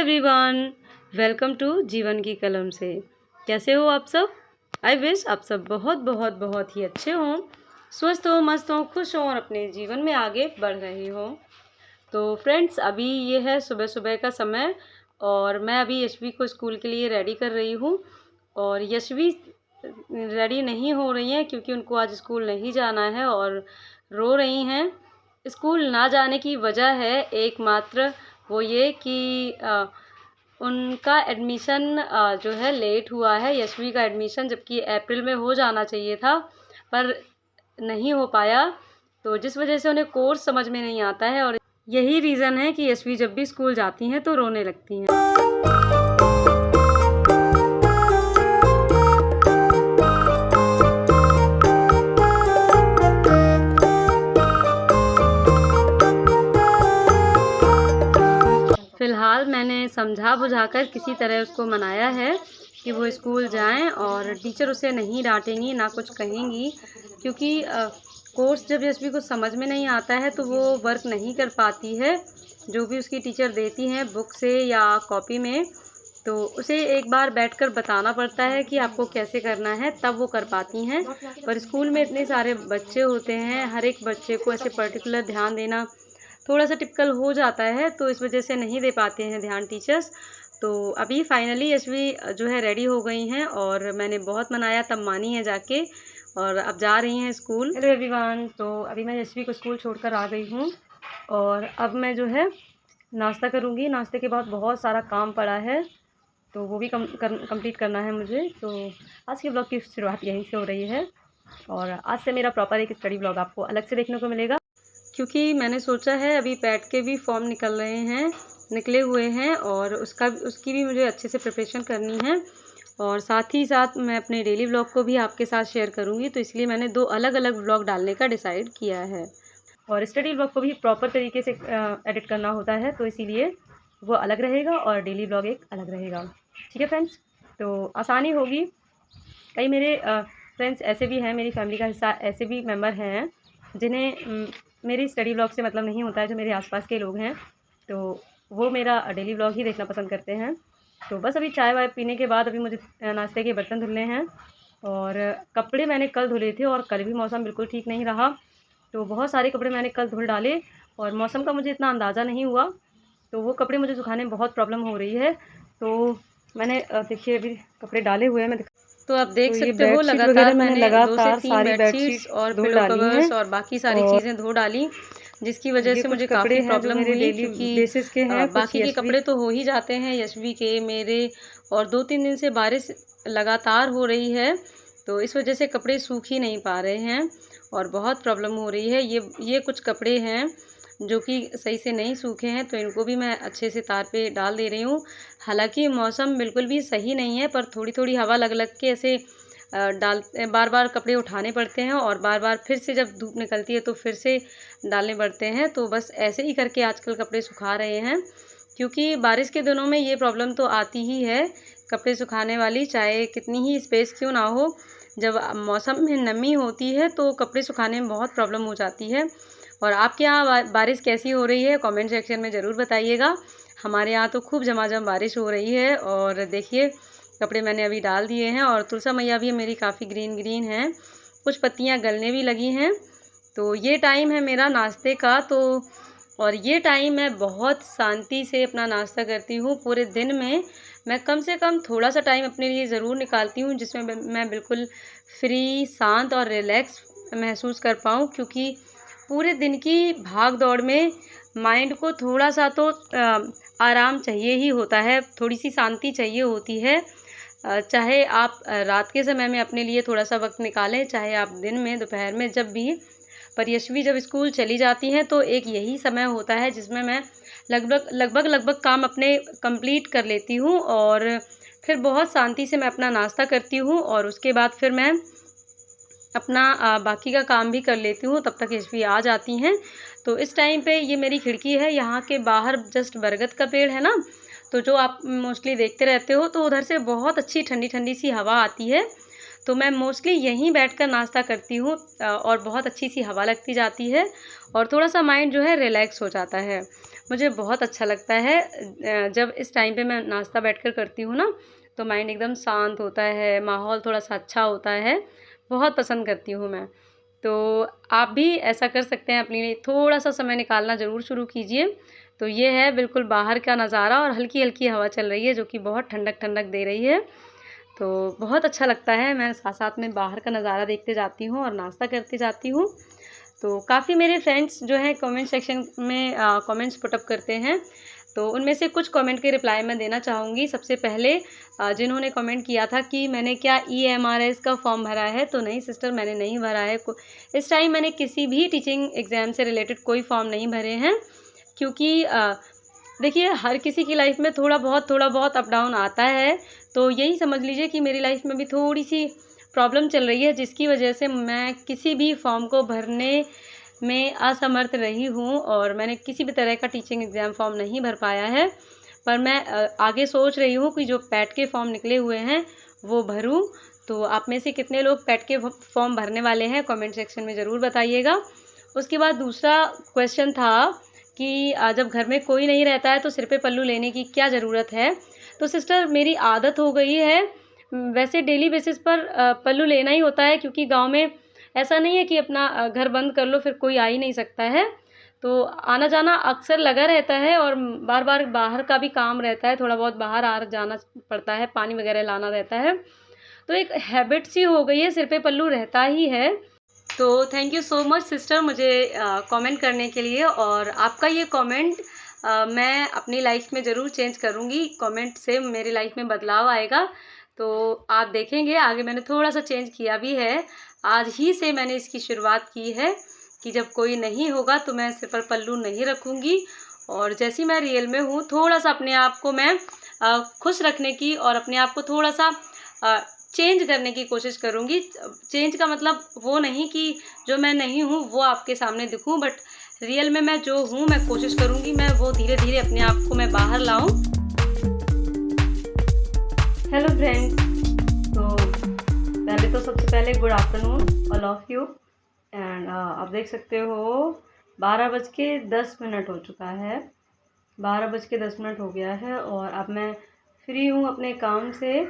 Everyone, welcome to जीवन की कलम से। कैसे हो आप सब? आई विश आप सब बहुत बहुत बहुत ही अच्छे हों, स्वस्थ हो, मस्त हो, खुश हो और अपने जीवन में आगे बढ़ रहे हो। तो फ्रेंड्स, अभी ये है सुबह सुबह का समय और मैं अभी यशवी को स्कूल के लिए रेडी कर रही हूँ। और यशवी रेडी नहीं हो रही हैं क्योंकि उनको आज स्कूल नहीं जाना है और रो रही हैं। स्कूल ना जाने की वजह है एकमात्र वो ये कि उनका एडमिशन जो है लेट हुआ है। यशवी का एडमिशन जबकि अप्रैल में हो जाना चाहिए था पर नहीं हो पाया, तो जिस वजह से उन्हें कोर्स समझ में नहीं आता है और यही रीज़न है कि यशवी जब भी स्कूल जाती हैं तो रोने लगती हैं। फ़िलहाल मैंने समझा बुझाकर किसी तरह उसको मनाया है कि वो स्कूल जाएं और टीचर उसे नहीं डांटेंगी, ना कुछ कहेंगी, क्योंकि कोर्स जब यशवी को समझ में नहीं आता है तो वो वर्क नहीं कर पाती है। जो भी उसकी टीचर देती हैं बुक से या कॉपी में, तो उसे एक बार बैठकर बताना पड़ता है कि आपको कैसे करना है, तब वो कर पाती हैं। पर स्कूल में इतने सारे बच्चे होते हैं, हर एक बच्चे को ऐसे पर्टिकुलर ध्यान देना थोड़ा सा टिपिकल हो जाता है, तो इस वजह से नहीं दे पाते हैं ध्यान टीचर्स। तो अभी फाइनली यशवी जो है रेडी हो गई हैं और मैंने बहुत मनाया तब मानी है जाके, और अब जा रही हैं स्कूल। हेलो एवरीवन, तो अभी मैं यशवी को स्कूल छोड़कर आ गई हूँ और अब मैं जो है नाश्ता करूँगी। नाश्ते के बाद बहुत सारा काम पड़ा है तो वो भी कंप्लीट करना है मुझे। तो आज के ब्लॉग की शुरुआत यहीं से हो रही है और आज से मेरा प्रॉपर एक स्टडी ब्लॉग आपको अलग से देखने को मिलेगा, क्योंकि मैंने सोचा है अभी पैट के भी फॉर्म निकले हुए हैं और उसकी भी मुझे अच्छे से प्रिपरेशन करनी है और साथ ही साथ मैं अपने डेली व्लॉग को भी आपके साथ शेयर करूंगी। तो इसलिए मैंने 2 अलग अलग व्लॉग डालने का डिसाइड किया है और स्टडी व्लॉग को भी प्रॉपर तरीके से एडिट करना होता है, तो इसीलिए वो अलग रहेगा और डेली व्लॉग एक अलग रहेगा। ठीक है फ्रेंड्स, तो आसानी होगी। कई मेरे फ्रेंड्स ऐसे भी हैं, मेरी फैमिली का हिस्सा ऐसे भी मेम्बर हैं जिन्हें मेरी स्टडी व्लॉग से मतलब नहीं होता है। जो मेरे आसपास के लोग हैं तो वो मेरा डेली व्लॉग ही देखना पसंद करते हैं। तो बस अभी चाय वाय पीने के बाद अभी मुझे नाश्ते के बर्तन धुलने हैं और कपड़े मैंने कल धुले थे और कल भी मौसम बिल्कुल ठीक नहीं रहा, तो बहुत सारे कपड़े मैंने कल धुल डाले और मौसम का मुझे इतना अंदाज़ा नहीं हुआ, तो वो कपड़े मुझे सुखाने में बहुत प्रॉब्लम हो रही है। तो मैंने देखिए अभी कपड़े डाले हुए हैं, मैं तो आप देख सकते हो लगातार मैंने 2 से 3 बेडशीट्स और पिलो कवर्स और बाकी सारी चीज़ें धो डाली, जिसकी वजह से मुझे काफ़ी प्रॉब्लम हुई, क्योंकि बाकी के कपड़े तो हो ही जाते हैं यशवी के, मेरे, और 2-3 दिन से बारिश लगातार हो रही है तो इस वजह से कपड़े सूख ही नहीं पा रहे हैं और बहुत प्रॉब्लम हो रही है। ये कुछ कपड़े हैं जो कि सही से नहीं सूखे हैं, तो इनको भी मैं अच्छे से तार पे डाल दे रही हूँ। हालांकि मौसम बिल्कुल भी सही नहीं है, पर थोड़ी थोड़ी हवा लग लग के ऐसे बार बार कपड़े उठाने पड़ते हैं और बार बार फिर से जब धूप निकलती है तो फिर से डालने पड़ते हैं। तो बस ऐसे ही करके आजकल कपड़े सुखा रहे हैं, क्योंकि बारिश के दिनों में ये प्रॉब्लम तो आती ही है कपड़े सुखाने वाली, चाहे कितनी ही स्पेस क्यों ना हो। जब मौसम में नमी होती है तो कपड़े सुखाने में बहुत प्रॉब्लम हो जाती है। और आपके यहाँ बारिश कैसी हो रही है कमेंट सेक्शन में ज़रूर बताइएगा। हमारे यहाँ तो खूब झमाझम बारिश हो रही है और देखिए कपड़े मैंने अभी डाल दिए हैं और तुलसा मैया भी मेरी काफ़ी ग्रीन ग्रीन हैं, कुछ पत्तियाँ गलने भी लगी हैं। तो ये टाइम है मेरा नाश्ते का, तो और ये टाइम मैं बहुत शांति से अपना नाश्ता करती हूँ। पूरे दिन में मैं कम से कम थोड़ा सा टाइम अपने लिए ज़रूर निकालती हूँ जिसमें मैं बिल्कुल फ्री, शांत और रिलैक्स महसूस कर पाऊँ, क्योंकि पूरे दिन की भाग दौड़ में माइंड को थोड़ा सा तो आराम चाहिए ही होता है, थोड़ी सी शांति चाहिए होती है। चाहे आप रात के समय में अपने लिए थोड़ा सा वक्त निकालें, चाहे आप दिन में, दोपहर में, जब भी। पर यशवी जब स्कूल चली जाती हैं तो एक यही समय होता है जिसमें मैं लगभग काम अपने कंप्लीट कर लेती हूँ और फिर बहुत शांति से मैं अपना नाश्ता करती हूँ और उसके बाद फिर मैं अपना बाकी का काम भी कर लेती हूँ। तब तक यशवी आ जाती हैं। तो इस टाइम पे ये मेरी खिड़की है, यहाँ के बाहर जस्ट बरगद का पेड़ है ना, तो जो आप मोस्टली देखते रहते हो, तो उधर से बहुत अच्छी ठंडी ठंडी सी हवा आती है। तो मैं मोस्टली यहीं बैठकर नाश्ता करती हूँ और बहुत अच्छी सी हवा लगती जाती है और थोड़ा-सा माइंड जो है रिलैक्स हो जाता है। मुझे बहुत अच्छा लगता है जब इस टाइम पे मैं नाश्ता बैठकर करती हूँ ना, तो माइंड एकदम शांत होता है, माहौल थोड़ा-सा अच्छा होता है, बहुत पसंद करती हूँ मैं। तो आप भी ऐसा कर सकते हैं, अपने लिए थोड़ा-सा समय निकालना ज़रूर शुरू कीजिए। तो ये है बिल्कुल बाहर का नज़ारा और हल्की-हल्की हवा चल रही है जो कि बहुत ठंडक-ठंडक दे रही है। तो बहुत अच्छा लगता है, मैं साथ-साथ में बाहर का नज़ारा देखते जाती हूँ और नाश्ता करते जाती हूँ। तो काफ़ी मेरे फ्रेंड्स जो हैं कमेंट सेक्शन में कमेंट्स पुट अप करते हैं, तो उनमें से कुछ कमेंट के रिप्लाई मैं देना चाहूँगी। सबसे पहले जिन्होंने कमेंट किया था कि मैंने क्या ईएमआरएस का फॉर्म भरा है, तो नहीं सिस्टर, मैंने नहीं भरा है। इस टाइम मैंने किसी भी टीचिंग एग्ज़ाम से रिलेटेड कोई फॉर्म नहीं भरे हैं, क्योंकि देखिए हर किसी की लाइफ़ में थोड़ा बहुत अप डाउन आता है। तो यही समझ लीजिए कि मेरी लाइफ़ में भी थोड़ी-सी प्रॉब्लम चल रही है, जिसकी वजह से मैं किसी भी फॉर्म को भरने में असमर्थ रही हूँ और मैंने किसी भी तरह का टीचिंग एग्ज़ाम फॉर्म नहीं भर पाया है। पर मैं आगे सोच रही हूँ कि जो पैट के फॉर्म निकले हुए हैं, वो भरूँ। तो आप में से कितने लोग पैट के फॉर्म भरने वाले हैं, कमेंट सेक्शन में ज़रूर बताइएगा। उसके बाद दूसरा क्वेश्चन था कि जब घर में कोई नहीं रहता है तो सिर पे पल्लू लेने की क्या ज़रूरत है? तो सिस्टर, मेरी आदत हो गई है, वैसे डेली बेसिस पर पल्लू लेना ही होता है, क्योंकि गाँव में ऐसा नहीं है कि अपना घर बंद कर लो फिर कोई आ ही नहीं सकता है। तो आना-जाना अक्सर लगा रहता है और बार-बार बाहर का भी काम रहता है, थोड़ा बहुत बाहर आ जाना पड़ता है, पानी वगैरह लाना रहता है। तो एक हैबिट सी हो गई है, सिर पे पल्लू रहता ही है। तो thank you so much sister, मुझे कमेंट करने के लिए, और आपका ये कमेंट मैं अपनी लाइफ में ज़रूर चेंज करूँगी। कमेंट से मेरी लाइफ में बदलाव आएगा, तो आप देखेंगे आगे मैंने थोड़ा-सा चेंज किया भी है। आज ही से मैंने इसकी शुरुआत की है कि जब कोई नहीं होगा तो मैं सिर पर पल्लू नहीं रखूँगी, और जैसी मैं रियल में हूँ थोड़ा-सा अपने आप को मैं खुश रखने की और अपने आप को थोड़ा-सा चेंज करने की कोशिश करूँगी। चेंज का मतलब वो नहीं कि जो मैं नहीं हूँ वो आपके सामने दिखूँ, बट रियल में मैं जो हूँ मैं कोशिश करूँगी मैं वो धीरे-धीरे अपने आप को मैं बाहर लाऊँ। हेलो फ्रेंड्स, तो सबसे पहले good afternoon all of you. And आप देख सकते हो 12:10 हो चुका है, 12:10 हो गया है और अब मैं फ्री हूँ अपने काम से।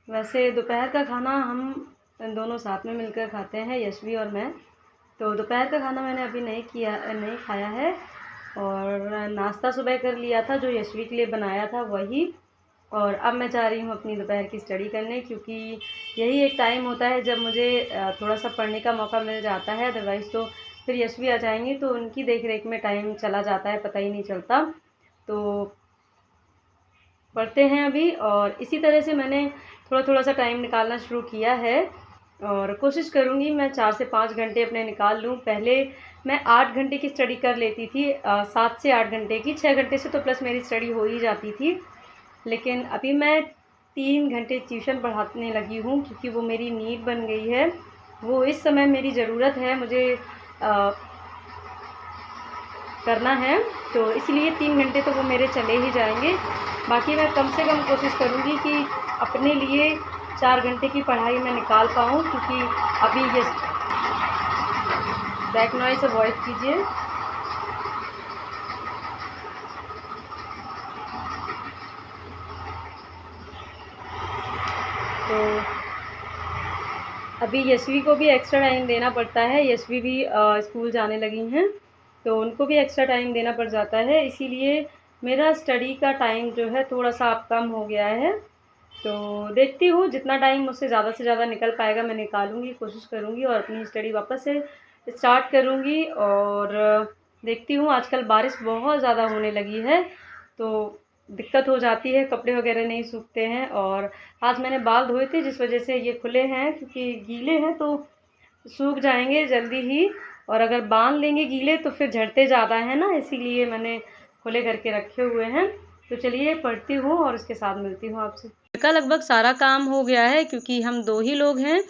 वैसे दोपहर का खाना हम दोनों साथ में मिलकर खाते हैं, यशवी और मैं। तो दोपहर का खाना मैंने अभी नहीं खाया है, और नाश्ता सुबह कर लिया था जो यशवी के लिए बनाया था वही। और अब मैं जा रही हूँ अपनी दोपहर की स्टडी करने, क्योंकि यही एक टाइम होता है जब मुझे थोड़ा-सा पढ़ने का मौका मिल जाता है। अदरवाइज़ तो फिर यशवी आ जाएँगी तो उनकी देख-रेख में टाइम चला जाता है, पता ही नहीं चलता। तो पढ़ते हैं अभी, और इसी तरह से मैंने थोड़ा-थोड़ा सा टाइम निकालना शुरू किया है और कोशिश करूँगी मैं 4 से 5 घंटे अपने निकाल लूँ। पहले मैं 8 घंटे की स्टडी कर लेती थी, 7 से 8 घंटे की, 6 घंटे से तो प्लस मेरी स्टडी हो ही जाती थी। लेकिन अभी मैं 3 घंटे ट्यूशन पढ़ाने लगी हूँ, क्योंकि वो मेरी नीड बन गई है। वो इस समय मेरी ज़रूरत है, मुझे करना है, तो इसलिए 3 घंटे तो वो मेरे चले ही जाएंगे। बाकी मैं कम से कम कोशिश करूँगी कि अपने लिए 4 घंटे की पढ़ाई मैं निकाल पाऊँ, क्योंकि अभी ये बैक नॉइस अवॉइड कीजिए। तो अभी यशवी को भी एक्स्ट्रा टाइम देना पड़ता है, यशवी भी स्कूल जाने लगी हैं, तो उनको भी एक्स्ट्रा टाइम देना पड़ जाता है, इसीलिए मेरा स्टडी का टाइम जो है थोड़ा-सा अब कम हो गया है। तो देखती हूँ जितना टाइम मुझसे ज़्यादा से ज़्यादा निकल पाएगा मैं निकालूँगी, कोशिश करूँगी और अपनी स्टडी वापस से स्टार्ट करूँगी। और देखती हूँ, आजकल बारिश बहुत ज़्यादा होने लगी है, तो दिक्कत हो जाती है, कपड़े वगैरह नहीं सूखते हैं। और आज मैंने बाल धोए थे जिस वजह से ये खुले हैं, क्योंकि गीले हैं तो सूख जाएंगे जल्दी ही, और अगर बांध लेंगे गीले तो फिर झड़ते ज़्यादा हैं ना, इसीलिए मैंने खुले करके रखे हुए हैं। तो चलिए पढ़ती हूँ और उसके साथ मिलती हूँ आपसे। घर का लगभग सारा काम हो गया है, क्योंकि हम 2 ही लोग हैं,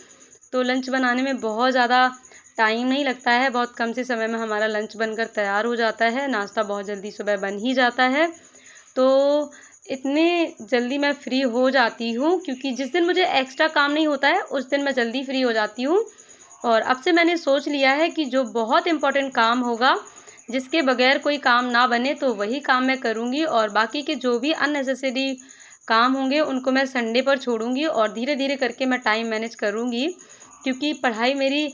तो लंच बनाने में बहुत ज़्यादा टाइम नहीं लगता है, बहुत कम से समय में हमारा लंच बनकर तैयार हो जाता है, नाश्ता बहुत जल्दी सुबह बन ही जाता है। तो इतने जल्दी मैं फ्री हो जाती हूँ, क्योंकि जिस दिन मुझे एक्स्ट्रा काम नहीं होता है उस दिन मैं जल्दी फ्री हो जाती हूँ। और अब से मैंने सोच लिया है कि जो बहुत इम्पोर्टेंट काम होगा, जिसके बगैर कोई काम ना बने, तो वही काम मैं करूँगी, और बाकी के जो भी अननेसेसरी काम होंगे उनको मैं संडे पर छोड़ूँगी और धीरे-धीरे करके मैं टाइम मैनेज करूँगी। क्योंकि पढ़ाई मेरी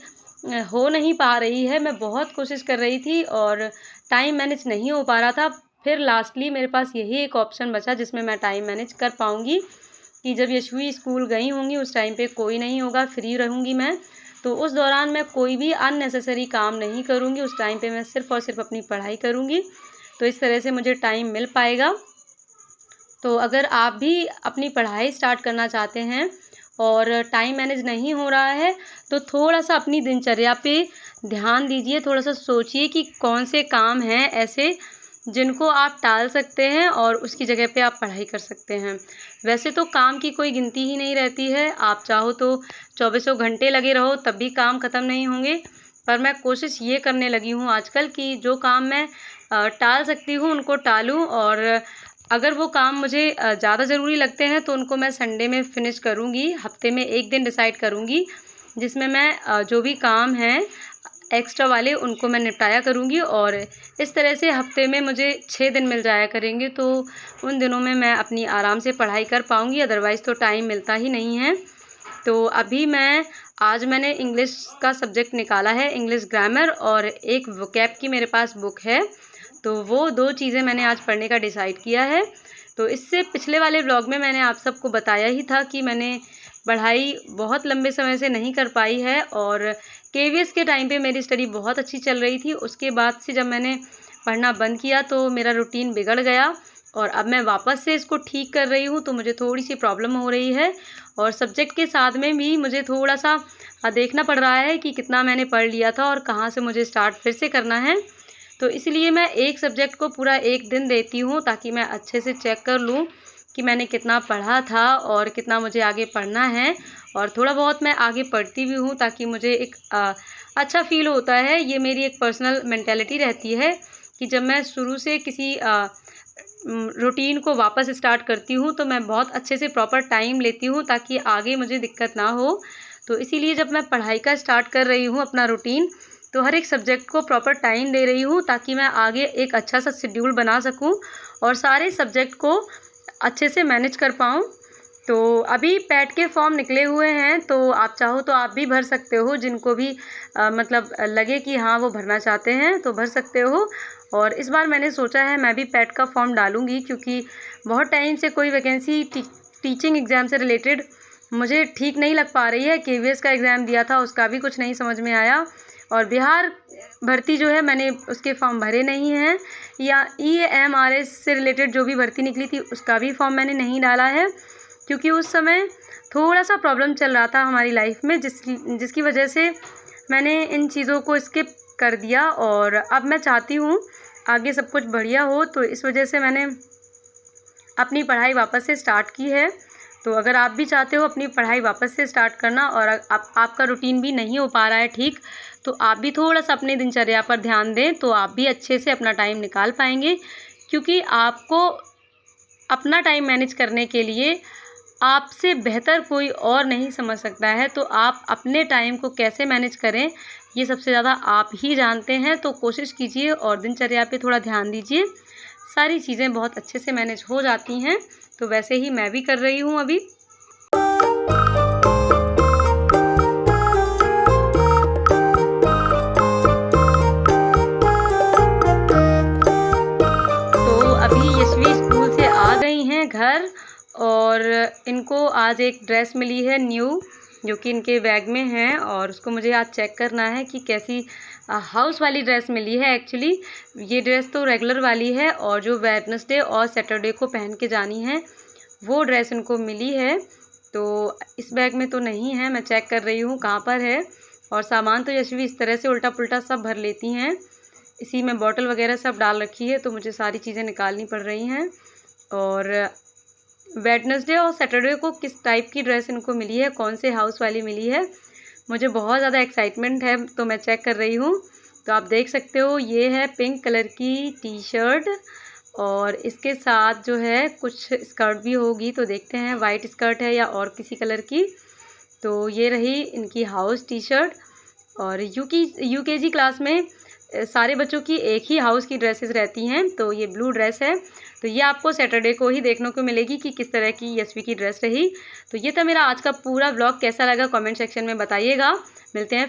हो नहीं पा रही है, मैं बहुत कोशिश कर रही थी और टाइम मैनेज नहीं हो पा रहा था। फिर लास्टली मेरे पास यही एक ऑप्शन बचा जिसमें मैं टाइम मैनेज कर पाऊँगी, कि जब यशवी स्कूल गई होंगी उस टाइम पे कोई नहीं होगा, फ्री रहूँगी मैं, तो उस दौरान मैं कोई भी अननेसेसरी काम नहीं करूँगी। उस टाइम पे मैं सिर्फ़ और सिर्फ़ अपनी पढ़ाई करूँगी, तो इस तरह से मुझे टाइम मिल पाएगा। तो अगर आप भी अपनी पढ़ाई स्टार्ट करना चाहते हैं और टाइम मैनेज नहीं हो रहा है, तो थोड़ा-सा अपनी दिनचर्या पे ध्यान दीजिए, थोड़ा-सा सोचिए कि कौन से काम हैं ऐसे जिनको आप टाल सकते हैं और उसकी जगह पे आप पढ़ाई कर सकते हैं। वैसे तो काम की कोई गिनती ही नहीं रहती है, आप चाहो तो चौबीसों घंटे लगे रहो तब भी काम ख़त्म नहीं होंगे। पर मैं कोशिश ये करने लगी हूँ आजकल कि जो काम मैं टाल सकती हूँ उनको टालूँ, और अगर वो काम मुझे ज़्यादा ज़रूरी लगते हैं तो उनको मैं संडे में फ़िनिश करूँगी। हफ़्ते में 1 दिन डिसाइड करूँगी जिसमें मैं जो भी काम हैं एक्स्ट्रा वाले उनको मैं निपटाया करूँगी, और इस तरह से हफ़्ते में मुझे 6 दिन मिल जाया करेंगे, तो उन दिनों में मैं अपनी आराम से पढ़ाई कर पाऊँगी, अदरवाइज़ तो टाइम मिलता ही नहीं है। तो अभी आज मैंने इंग्लिश का सब्जेक्ट निकाला है, इंग्लिश ग्रामर, और एक वोकैब की मेरे पास बुक है, तो वो 2 चीज़ें मैंने आज पढ़ने का डिसाइड किया है। तो इससे पिछले वाले व्लॉग में मैंने आप सबको बताया ही था कि मैंने पढ़ाई बहुत लंबे समय से नहीं कर पाई है, और केवीएस के टाइम पे मेरी स्टडी बहुत अच्छी चल रही थी। उसके बाद से जब मैंने पढ़ना बंद किया तो मेरा रूटीन बिगड़ गया, और अब मैं वापस से इसको ठीक कर रही हूँ, तो मुझे थोड़ी-सी प्रॉब्लम हो रही है, और सब्जेक्ट के साथ में भी मुझे थोड़ा-सा देखना पड़ रहा है कि कितना मैंने पढ़ लिया था और कहाँ से मुझे स्टार्ट फिर से करना है। तो इसलिए मैं एक सब्जेक्ट को पूरा 1 दिन देती हूँ, ताकि मैं अच्छे से चेक कर लूँ कि मैंने कितना पढ़ा था और कितना मुझे आगे पढ़ना है, और थोड़ा बहुत मैं आगे पढ़ती भी हूँ ताकि मुझे एक अच्छा फ़ील होता है। ये मेरी एक पर्सनल मेंटालिटी रहती है कि जब मैं शुरू से किसी रूटीन को वापस स्टार्ट करती हूँ तो मैं बहुत अच्छे से प्रॉपर टाइम लेती हूँ ताकि आगे मुझे दिक्कत ना हो। तो इसीलिए जब मैं पढ़ाई का स्टार्ट कर रही हूँ अपना रूटीन, तो हर एक सब्जेक्ट को प्रॉपर टाइम दे रही हूँ ताकि मैं आगे एक अच्छा सा शेड्यूल बना सकूँ और सारे सब्जेक्ट को अच्छे से मैनेज कर पाऊँ। तो अभी पैट के फॉर्म निकले हुए हैं, तो आप चाहो तो आप भी भर सकते हो, जिनको भी मतलब लगे कि हाँ वो भरना चाहते हैं तो भर सकते हो। और इस बार मैंने सोचा है मैं भी पैट का फॉर्म डालूँगी, क्योंकि बहुत टाइम से कोई वैकेंसी टीचिंग एग्ज़ाम से रिलेटेड मुझे ठीक नहीं लग पा रही है। केवीएस का एग्ज़ाम दिया था, उसका भी कुछ नहीं समझ में आया, और बिहार भर्ती जो है मैंने उसके फॉर्म भरे नहीं हैं, या EMRS से रिलेटेड जो भी भर्ती निकली थी उसका भी फॉर्म मैंने नहीं डाला है, क्योंकि उस समय थोड़ा-सा प्रॉब्लम चल रहा था हमारी लाइफ में, जिसकी वजह से मैंने इन चीज़ों को स्किप कर दिया। और अब मैं चाहती हूँ आगे सब कुछ बढ़िया हो, तो इस वजह से मैंने अपनी पढ़ाई वापस से स्टार्ट की है। तो अगर आप भी चाहते हो अपनी पढ़ाई वापस से स्टार्ट करना और आपका रूटीन भी नहीं हो पा रहा है ठीक, तो आप भी थोड़ा-सा अपनी दिनचर्या पर ध्यान दें, तो आप भी अच्छे से अपना टाइम निकाल पाएँगे। क्योंकि आपको अपना टाइम मैनेज करने के लिए आपसे बेहतर कोई और नहीं समझ सकता है, तो आप अपने टाइम को कैसे मैनेज करें, ये सबसे ज़्यादा आप ही जानते हैं। तो कोशिश कीजिए और दिनचर्या पे थोड़ा ध्यान दीजिए, सारी चीज़ें बहुत अच्छे से मैनेज हो जाती हैं। तो वैसे ही मैं भी कर रही हूँ अभी। तो अभी यशवी स्कूल से आ गई हैं घर, और इनको आज एक ड्रेस मिली है न्यू, जो कि इनके बैग में है, और उसको मुझे आज चेक करना है कि कैसी हाउस वाली ड्रेस मिली है। एक्चुअली ये ड्रेस तो रेगुलर वाली है, और जो वेडनेसडे और सैटरडे को पहन के जानी है वो ड्रेस इनको मिली है। तो इस बैग में तो नहीं है, मैं चेक कर रही हूँ कहाँ पर है। और सामान तो यशवी इस तरह से उल्टा पुल्टा सब भर लेती हैं, इसी में बॉटल वगैरह सब डाल रखी है, तो मुझे सारी चीज़ें निकालनी पड़ रही हैं। और वेडनेसडे और सैटरडे को किस टाइप की ड्रेस इनको मिली है, कौन से हाउस वाली मिली है, मुझे बहुत ज़्यादा एक्साइटमेंट है, तो मैं चेक कर रही हूँ। तो आप देख सकते हो ये है पिंक कलर की टी शर्ट, और इसके साथ जो है कुछ स्कर्ट भी होगी, तो देखते हैं वाइट स्कर्ट है या और किसी कलर की। तो ये रही इनकी हाउस टी शर्ट। और यूकेजी क्लास में सारे बच्चों की एक ही हाउस की ड्रेसेस रहती हैं, तो ये ब्लू ड्रेस है। तो ये आपको सैटरडे को ही देखने को मिलेगी कि किस तरह की यशवी की ड्रेस रही। तो ये था मेरा आज का पूरा व्लॉग। कैसा लगा कमेंट सेक्शन में बताइएगा। मिलते हैं।